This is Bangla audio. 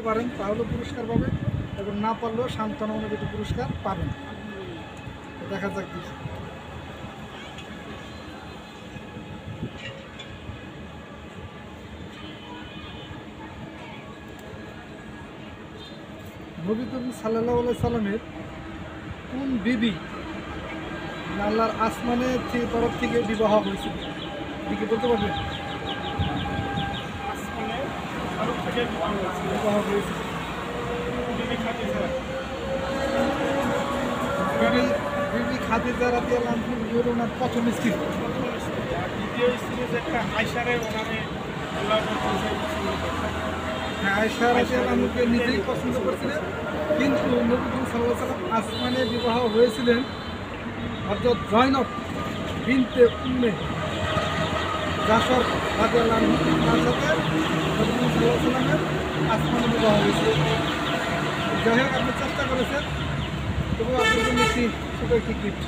পারেন তাহলে পুরস্কার পাবেন, এবং না পারলেও সান্ত্বনামূলক একটি পুরস্কার পাবেন। তো দেখা যাক কি। নবী করিম সাল্লাল্লাহু আলাইহি সাল্লামের কোন বিবি আল্লাহর আসমানের তরফ থেকে বিবাহ হয়েছিল? আপনি কি বলতে পারবেন? আসমানের তরফ থেকে বিবাহ হয়েছিল বিবি খাদিজা। বিবি খাদিজা রাদিয়াল্লাহু আনহা ওনার প্রথম স্ত্রী। আর দ্বিতীয় স্ত্রী যে একটা আয়সারে ওনারে আল্লাহ পছন্দ করতেন। হ্যাঁ, আয়েশা রাদিয়াল্লাহু আনহাকে নিজেই পছন্দ করেছিলেন, কিন্তু নবী করিম সাল্লাল্লাহু আলাইহি সাল্লাম আসমানে বিবাহ হয়েছিলেন হযরত জয়নব বিনতে উম্মে জাশর রাদিয়াল্লাহু আনহা, তার সাথে নবী করিম সাল্লাল্লাহু আলাইহি সাল্লামের আসমানে বিবাহ হয়েছিল। যাই হোক, আপনি চেষ্টা করেছেন, তবুও আপনার জন্য একটি ছোটো একটি গিফট।